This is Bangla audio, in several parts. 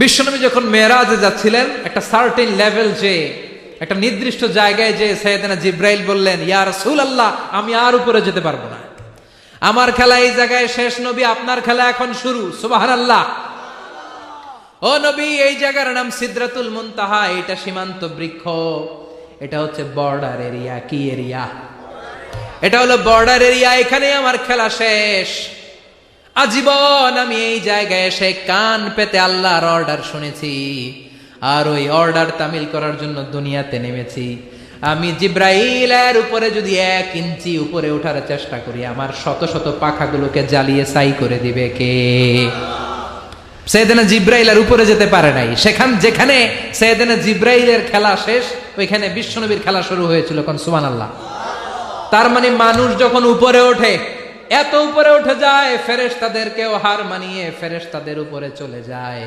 বিশ্বনবী যখন মেরাজে যাচ্ছিলেন, একটা সার্টেন লেভেল, যে একটা নির্দিষ্ট জায়গায়, যে সাইয়েদনা জিব্রাইল বললেন, ইয়া রাসূলুল্লাহ, আমি আর উপরে যেতে পারবো না, আমার খেলা এই জায়গায় শেষ, নবী আপনার খেলা এখন শুরু। সুবহানাল্লাহ। ও নবী, এই জায়গার নাম সিদরাতুল মুনতাহা, এটা সীমান্ত বৃক্ষ, এটা হচ্ছে বর্ডার এরিয়া। কি এরিয়া? এটা হলো বর্ডার এরিয়া, এখানে আমার খেলা শেষ। আজীবন আমি এই জায়গায় এসে কান পেতে আল্লাহর অর্ডার শুনেছি, আর ওই অর্ডার তামিল করার জন্য দুনিয়াতে নেমেছি। আমি জিব্রাইলের উপরে যদি 1 ইঞ্চি উপরে ওঠার চেষ্টা করি, আমার শত শত পাখাগুলোকে জ্বালিয়ে ছাই করে দিবে কে? সাইয়েদনা জিব্রাইল আর উপরে যেতে পারে নাই। যেখানে সাইয়েদনা জিব্রাইলের খেলা শেষ, ওইখানে বিশ্বনবীর খেলা শুরু হয়েছিল। কোন সুবহানাল্লাহ। তার মানে মানুষ যখন উপরে ওঠে, এত উপরে উঠে যায়, ফেরেশতাদেরকেও হার মানিয়ে ফেরেশতাদের উপরে চলে যায়।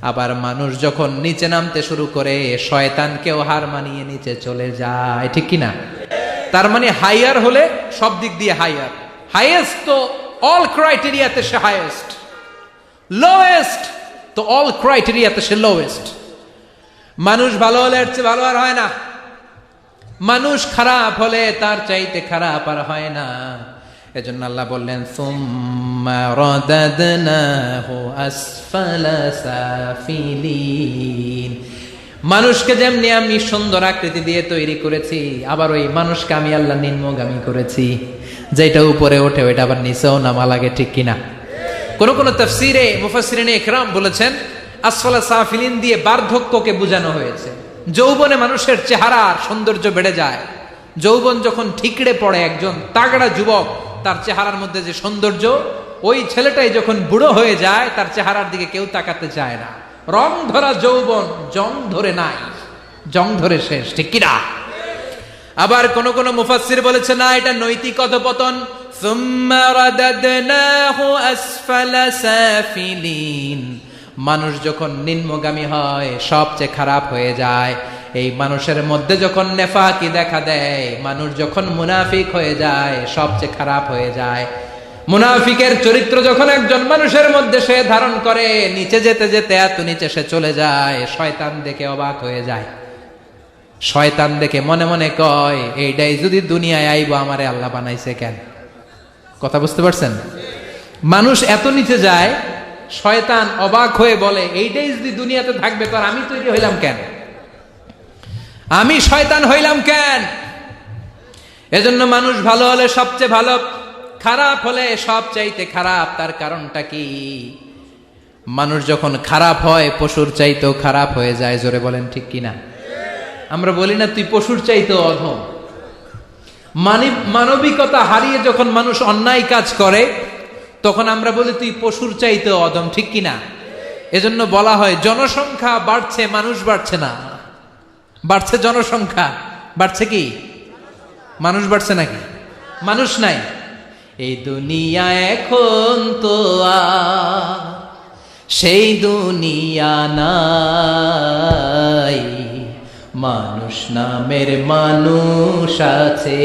আবার মানুষ যখন নিচে নামতে শুরু করে, শয়তানকেও হার মানিয়ে নিচে চলে যায়। ঠিক কিনা? তার মানে হাইয়ার হলে সব দিক দিয়ে হাইয়ার, হাইয়েস্ট তো অল ক্রাইটেরিয়াতে সে হাইয়েস্ট, লোয়েস্ট তো অল ক্রাইটেরিয়াতে সে লোয়েস্ট। মানুষ ভালো হলে এর চেয়ে ভালো আর হয় না, মানুষ খারাপ হলে তার চাইতে খারাপ আর হয় না। এজন্য আল্লাহ বললেন, সুম্মা রাদাদনাহু আসফালা সাফিলিন। মানুষকে যেমনি আমি সুন্দর আকৃতি দিয়ে তৈরি করেছি, আবার ওই মানুষকে আমি আল্লাহ নিম্নগামী করেছি। যেটা উপরে ওঠে ওইটা আবার নিচেও নামা লাগে। ঠিক কিনা? কোন তাফসীরে মুফাসসিরিনে ইকরাম বলেছেন, আসফালা সাফিলিন দিয়ে বার্ধক্যকে বোঝানো হয়েছে। যৌবনে মানুষের চেহারার সৌন্দর্য বেড়ে যায়। যৌবন যখন ঠিকড়ে পড়ে, একজন তাগড়া যুবক, তার চেহারার মধ্যে যে সৌন্দর্য, ওই ছেলেটাই যখন বুড়ো হয়ে যায়, তার চেহারার দিকে কেউ তাকাতে চায় না। রং ধরা যৌবন জং ধরে নাই, জং ধরে শেষ। ঠিক কিনা? আবার কোন মুফাসসির বলেছে, না, এটা নৈতিক অধপতন। সুম্মা রাদাদনাহু আসফালা সাফিলিন। মানুষ যখন নিম্নগামী হয়, সবচেয়ে খারাপ হয়ে যায়। এই মানুষের মধ্যে যখন নেফাকি দেখা দেয়, মানুষ যখন মুনাফিক হয়ে যায়, সবচেয়ে খারাপ হয়ে যায়। মুনাফিকের চরিত্র যখন একজন মানুষের মধ্যে সে ধারণ করে, নিচে যেতে যেতে এত নিচে সে চলে যায়, শয়তান দেখে অবাক হয়ে যায়। শয়তান দেখে মনে মনে কয়, এইটাই যদি দুনিয়ায় আইবো, আমারে আল্লাহ বানাইছে কেন? কথা বুঝতে পারছেন? মানুষ এত নিচে যায়, শয়তান অবাক হয়ে বলে, এইটাই যদি দুনিয়াতে থাকবে, তো আমি তৈরি হইলাম কেন? আমি শয়তান হইলাম কেন? এজন্য মানুষ ভালো হলে সবচেয়ে ভালো, খারাপ হলে সবচাইতে খারাপ। তার কারণটা কি? মানুষ যখন খারাপ হয়, পশুর চাইতেও খারাপ হয়ে যায়। জোরে বলেন ঠিক কিনা? আমরা বলি না, তুই পশুর চাইতেও অধম। মানবিকতা হারিয়ে যখন মানুষ অন্যায় কাজ করে, তখন আমরা বলি তুই পশুর চাইতেও অধম। ঠিক কিনা? এজন্য বলা হয়, জনসংখ্যা বাড়ছে, মানুষ বাড়ছে না। বাড়ছে জনসংখ্যা, বাড়ছে কি মানুষ? বাড়ছে নাকি? মানুষ নাই। এই দুনিয়া এখন তো আর সেই দুনিয়া নাই। মানুষ নামের মানুষ আছে,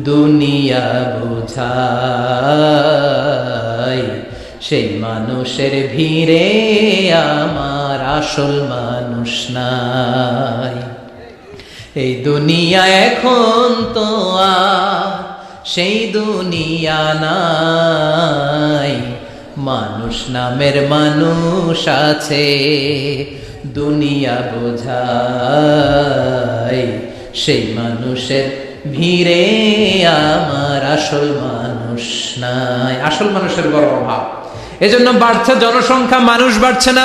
দুনিয়া বোঝায়। সেই মানুষের ভিড়ে আমার আসল মানুষ নাই। এই দুনিয়া এখন তো আর সেই দুনিয়া নাই। মানুষ নামের মানুষ আছে, দুনিয়া বোঝায়। সেই মানুষের ভিড়ে আমার আসল মানুষ নাই। আসল মানুষের বড় অভাব। এজন্য বাড়ছে জনসংখ্যা, মানুষ বাড়ছে না।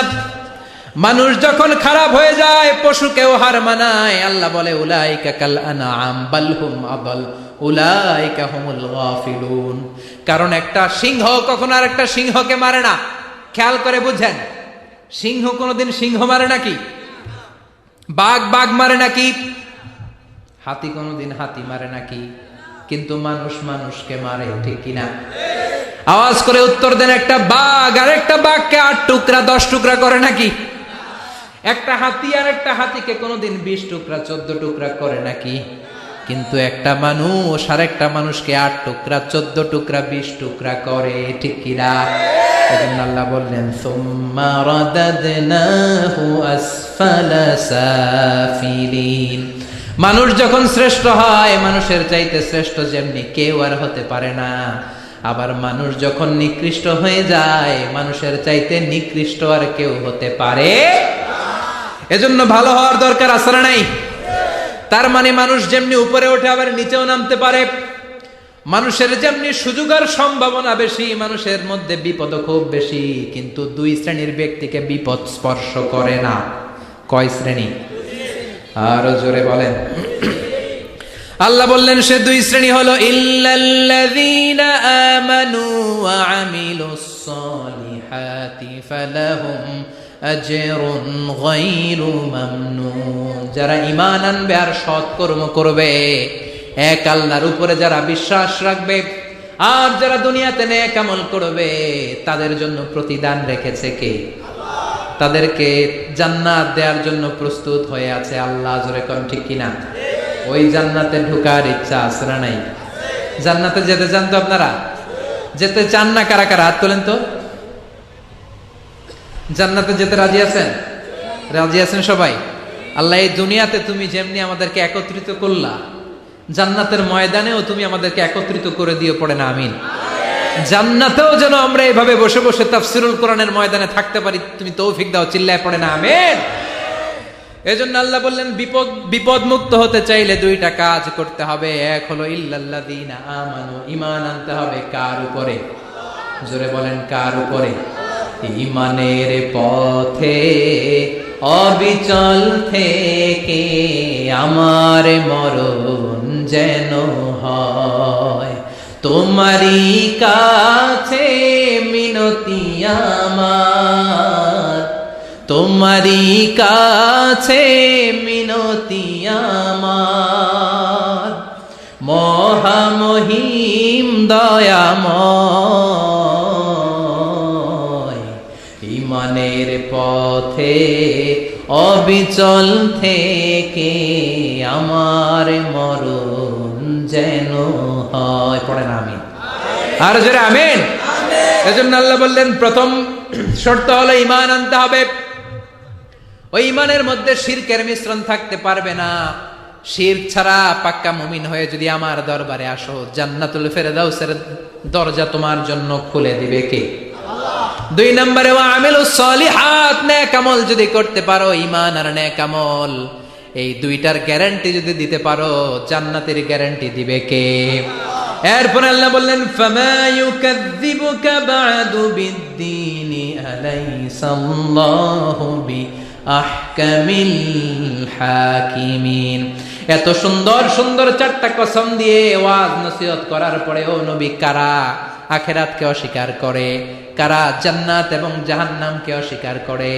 মানুষ যখন খারাপ হয়ে যায়, পশুকেও হার মানায়। আল্লাহ বলে, উলাইকা কাল আনআম বাল হুম আদাল উলাইকা হুমুল গাফিলুন। কারণ একটা সিংহ কখনো আর একটা সিংহকে মারে না। খেয়াল করে বুঝেন, সিংহ কোনোদিন সিংহ মারে নাকি? বাঘ বাঘ মারে নাকি? হাতি কোনোদিন হাতি মারে নাকি? কিন্তু মানুষ মানুষকে মারে। ঠিক কিনা? আওয়াজ করে উত্তর দেন। একটা বাঘ আর একটা বাঘকে 8 টুকরা 10 টুকরা করে নাকি? একটা হাতি আর একটা হাতিকে কোনোদিন 20 টুকরা 14 টুকরা করে নাকি? কিন্তু একটা মানুষ আর একটা মানুষকে 8 টুকরা 14 টুকরা 20 টুকরা করে, ঠিক কিনা? এজন্য আল্লাহ বললেন সুম্মা রাদাদনাহু আসফালা সাফিলিন। মানুষ যখন শ্রেষ্ঠ হয়, মানুষের চাইতে শ্রেষ্ঠ যেমনি কেউ আর হতে পারে না। আবার মানুষ যখন নিকৃষ্ট হয়ে যায়, মানুষের চাইতে নিকৃষ্ট আর কেউ হতে পারে। এজন্য ভালো হওয়ার দরকার আছে না নাই? তার মানে মানুষ যেমনি উপরে ওঠে আবার নিচেও নামতে পারে। মানুষের যেমনি সুযোগ আর সম্ভাবনা বেশি, মানুষের মধ্যে বিপদ খুব বেশি, কিন্তু 2 শ্রেণীর ব্যক্তিকে বিপদ স্পর্শ করে না। কয় শ্রেণী? আরো জোরে বলেন। আল্লাহ বললেন সে 2 শ্রেণী হলো ইল্লাল্লাযীনা আমানু ওয়া আমিলুস সালিহাতি ফালাহুম আজরুন গায়রু মামনুন। যারা ঈমান আনবে আর সৎকর্ম করবে, এক আল্লাহর উপরে যারা বিশ্বাস রাখবে আর যারা দুনিয়াতে নেক আমল করবে, তাদের জন্য প্রতিদান রেখেছে কে? তাদেরকে জান্নাত দেওয়ার জন্য প্রস্তুত হয়ে আছে আল্লাহ। জোরে কোন ঠিক কিনা? ওই জান্নাতে ঢোকার ইচ্ছা আছে না নাই? জান্নাতে যেতে চান তো আপনারা? যেতে চান না কারা কারা? হাত তোলেন তো। জান্নাতে যেতে রাজি আছেন? রাজি আছেন সবাই? আল্লাহ এই দুনিয়াতে তুমি যেমনি আমাদেরকে একত্রিত করলা, জান্নাতের ময়দানেও তুমি আমাদেরকে একত্রিত করে দিও, পড়ে না আমিন। জান্নাতেও যেন আমরা এইভাবে বসে বসে তাফসীরুল কোরআনের ময়দানে থাকতে পারি, তুমি তৌফিক দাও, চিল্লায় পড়ে না আমিন। এজন্য আল্লাহ বললেন বিপদ মুক্ত হতে চাইলে 2টা কাজ করতে হবে। এক হলো ইল্লাল্লাযীনা আমানু, ঈমান আনতে হবে কার উপরে? জোরে বলেন কার উপরে? ঈমানের পথে অবিচল থেকে আমার মরণ যেন হয়, তোমারই কাছে মিনতি আমার, তোমারই কাছে মিনতি আমার, মহামহিম দয়াময়। ঈমানের পথে অবিচল থেকে আমার মরণ যেন হয়, পড়েন আমিন। আর জোরে আমিন। এজন্য আল্লাহ বললেন প্রথম শর্ত হলো ঈমান আনতে হবে। ওই ঈমানের মধ্যে শিরকের মিশ্রণ থাকতে পারবে না। শিরক ছাড়া পাক্কা মুমিন হয়ে যদি আমার দরবারে আসো, জান্নাতুল ফেরদাউসের দরজা তোমার জন্য খুলে দিবে কে? আল্লাহ। 2 নম্বরে ওয়া আমিলুস সালিহাত, নেক আমল যদি করতে পারো, ঈমান আর নেক আমল, এই 2টার গ্যারান্টি যদি দিতে পারো, জান্নাতের গ্যারান্টি দিবে কে? এরপর আল্লাহ বললেন ফামা ইউকাযযিবুকা বা'দু বিদ্দীনি আলাইসাল্লাহু বিআহকামিল হাকিমিন। এত সুন্দর সুন্দর 4টা কসম দিয়ে ওয়াজ নসিহত করার পরে ও নবী, কারা আখিরাতকে অস্বীকার করে, কারা জান্নাত এবং জাহান্নামকে অস্বীকার করে,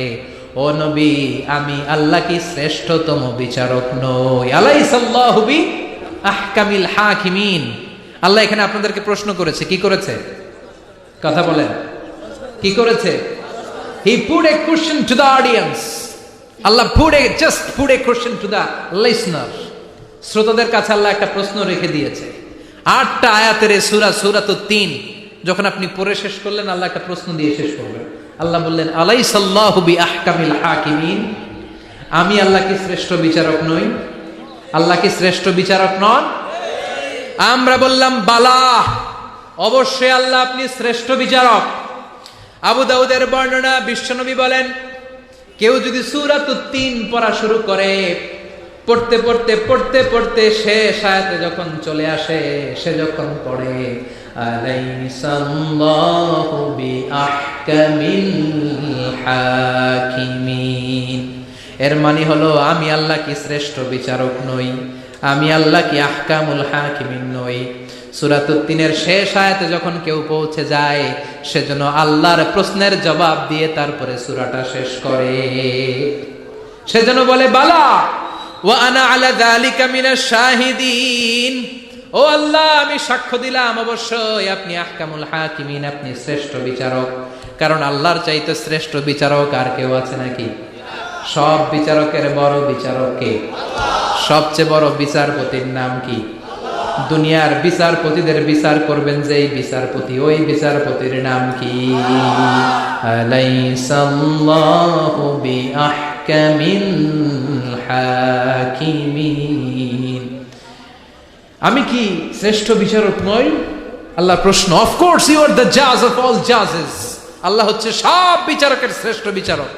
ও নবী আমি আল্লাহ কি শ্রেষ্ঠতম বিচারক নই? আলাইসাল্লাহু বিআহকামিল হাকিমিন। আল্লাহ এখানে আপনাদেরকে প্রশ্ন করেছে, কি করেছে? কথা বলেন, কি করেছে? He put a question to the audience. Allah just put a question to the listener. শ্রোতাদের কাছে আল্লাহ একটা প্রশ্ন রেখে দিয়েছে। 8টা আয়াতের সূরা সূরাতুত 3 যখন আপনি পড়ে শেষ করলেন, আল্লাহ একটা প্রশ্ন দিয়ে শেষ করবেন। আল্লাহ বললেন আলাইসাল্লাহু বিআহকামিল হাকিমিন, আমি আল্লাহ কি শ্রেষ্ঠ বিচারক নই? আল্লাহ কি শ্রেষ্ঠ বিচারক নন? আমরা বললাম বালা, অবশ্যই আল্লাহ আপনি শ্রেষ্ঠ বিচারক। আবু দাউদের বর্ণনা, বিশ্বনবী বলেন কেউ যদি সূরাতুত 3 পড়া শুরু করে, পড়তে পড়তে পড়তে পড়তে শেষ আয়াতে যখন চলে আসে, সে যখন পড়ে আলাইসাল্লাহু বিআহকামিল হাকিমিন, এর মানে হলো আমি আল্লাহ কি শ্রেষ্ঠ বিচারক নই? আমি আল্লাহ কি আহকামুল হাকিমিন নই? সূরাতুত 3 শেষ আয়াতে যখন কেউ পৌঁছে যায়, সেজন্য আল্লাহর প্রশ্নের জবাব দিয়ে তারপরে সূরাটা শেষ করে। সেজন্য বলে বালা ওয়া আনা আলা যালিকা মিনাশ শাহিদিন, ও আল্লাহ আমি সাক্ষ্য দিলাম অবশ্যই আপনি আহকামুল হাকিমিন, আপনি শ্রেষ্ঠ বিচারক। কারণ আল্লাহর চাইতে শ্রেষ্ঠ বিচারক আর কেউ আছে নাকি? সব বিচারকের বড় বিচারক কে? আল্লাহ। সবচেয়ে বড় বিচারপতির নাম কি? দুনিয়ার বিচারপতিদের বিচার করবেন যে এই বিচারপতি, ওই বিচারপতির নাম কি? আলাইসাল্লাহু বিআহকামিল হাকিমিন। আমি কি শ্রেষ্ঠ বিচারক নই? আল্লাহর প্রশ্ন। Of course you are the জাজ অফ অল জাজেস। আল্লাহ হচ্ছে সব বিচারকের শ্রেষ্ঠ বিচারক।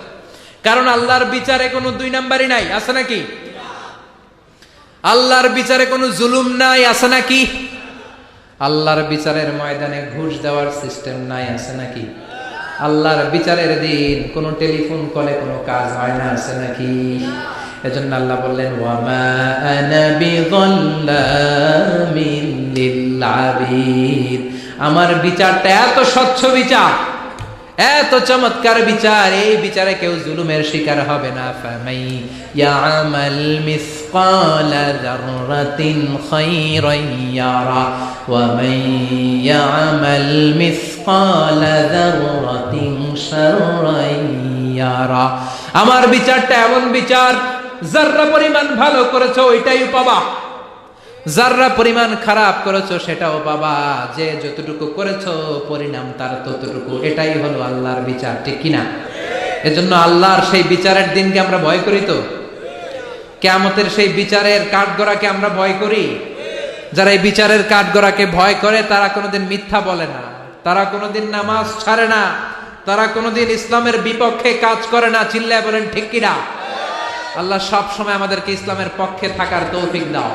কারণ আল্লাহর বিচারে কোনো দুই নাম্বারই নাই, আছে নাকি? আল্লাহর বিচারে কোনো জুলুম নাই, আছে নাকি? আল্লাহর বিচারের ময়দানে ঘুষ দেওয়ার সিস্টেম নাই, আছে নাকি? আল্লাহর বিচারের দিন কোন টেলিফোন কলে কোনো কাজ হয় না, আছে নাকি? এজন্য আল্লাহ বললেন ওয়ামা আনা বিযাল্লামিন লিল আবিদ। আমার বিচারটা এত স্বচ্ছ বিচার, এত চমৎকার বিচার, এই বিচারে কেউ জুলুমের শিকার হবে না। ফামাই ইয়ামাল মিসকালা যাররাতিন খায়রান ইয়ারা ওয়া মান ইয়ামাল মিসকালা যাররাতিন শাররান ইয়ারা। আমার বিচারটা এমন বিচার, যাররা পরিমাণ ভালো করেছো ওইটাই পাবা, যাররা পরিমাণ খারাপ করেছো সেটাও পাবা। যে যতটুকু করেছো পরিণাম তার ততটুকু। এটাই হলো আল্লাহর বিচার, ঠিক কিনা? এজন্য আল্লাহর সেই বিচারের দিনকে আমরা ভয় করি তো? কিয়ামতের সেই বিচারের কাঠগড়াকে আমরা ভয় করি? যারা এই বিচারের কাঠগড়াকে ভয় করে তারা কোনোদিন মিথ্যা বলে না, তারা কোনোদিন নামাজ ছাড়ে না, তারা কোনোদিন ইসলামের বিপক্ষে কাজ করে না। চিল্লায় বলেন ঠিক কিনা? আল্লাহ সব সময় আমাদেরকে ইসলামের পক্ষে থাকার তৌফিক দাও।